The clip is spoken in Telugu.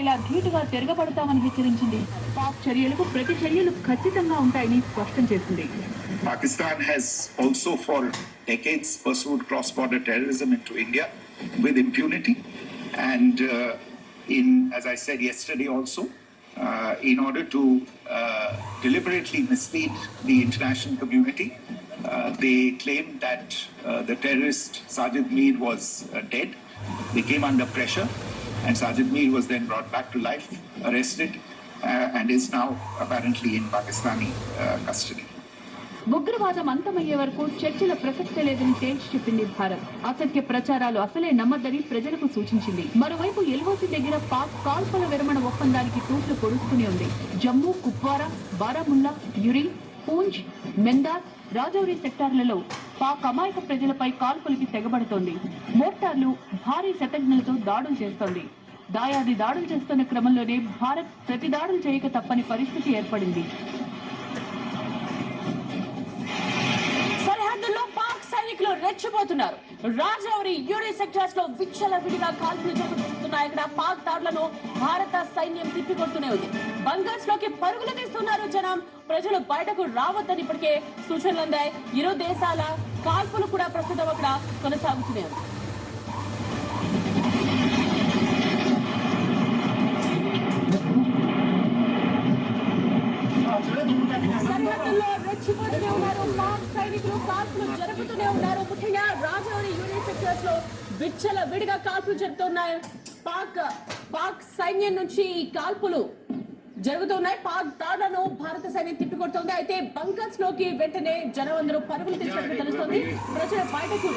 ఇలా ధీటుగా తిరగబడతామని హెచ్చరించింది. పాక్ చర్యలకు ప్రతి చర్యలు ఖచ్చితంగా ఉంటాయని స్పష్టం చేసింది. Pakistan has also for decades pursued cross-border terrorism into India with impunity, and as I said yesterday also, in order to deliberately mislead the international community, they claimed that the terrorist Sajid Mir was dead. They came under pressure, and Sajid Mir was then brought back to life, arrested, and is now apparently in Pakistani custody. ఉగ్రవాదం అంతమయ్యే వరకు చర్చల ప్రసక్తే లేదని తేల్చి చెప్పింది భారత్. అసత్య ప్రచారాలు అసలే నమ్మద్దని ప్రజలకు సూచించింది. మరోవైపు ఎల్ఓసి దగ్గర పాక్ కాల్పుల విరమణ ఒప్పందానికి తూట్లు పొడుస్తూనే ఉంది. జమ్మూ, కుప్వారా, బారాముల్లా, యురి, పూంచ్, మెందార్, రాజౌరి సెక్టార్లలో పాక్ అమాయక ప్రజలపై కాల్పులకి తెగబడుతోంది. మోర్టార్లు, భారీ శతఘ్నులతో దాడులు చేస్తోంది. దాయాది దాడులు చేస్తున్న క్రమంలోనే భారత్ ప్రతి దాడులు చేయక తప్పని పరిస్థితి ఏర్పడింది. రెచ్చిపోతున్నారు. రాజౌరి, యూరి సెక్టార్స్ లో విచ్చలవిడిగా కాల్పులు జరుగుతున్నాయి. ఇక్కడ పాక్ దాడులను భారత సైన్యం తిప్పికొడుతూనే ఉంది. బంగర్స్ లోకి పరుగులు తీస్తున్నారు జనం. ప్రజలు బయటకు రావద్దని ఇప్పటికే సూచనలు అందాయి. ఇరు దేశాల కాల్పులు కూడా ప్రస్తుతం అక్కడ కొనసాగుతూనే ఉంది. సరిహద్దుల్లో రెచ్చిపోతూనే ఉన్నారు. పాక్ సైనికులు కాల్పులు జరుపుతూనే ఉన్నారు. ముఖ్యంగా రాజౌరి, యూరి సెక్టర్స్ లో విచ్చల విడిగా కాల్పులు జరుగుతున్నాయి. పాక్ సైన్యం నుంచి ఈ కాల్పులు జరుగుతున్నాయి. పాక్ దాడులను భారత సైన్యం తిప్పికొడుతోంది. అయితే బంకర్స్ లోకి వెంటనే జనం అందరూ పరుగులు తీసినట్టు తెలుస్తోంది. ప్రజలు బయటకు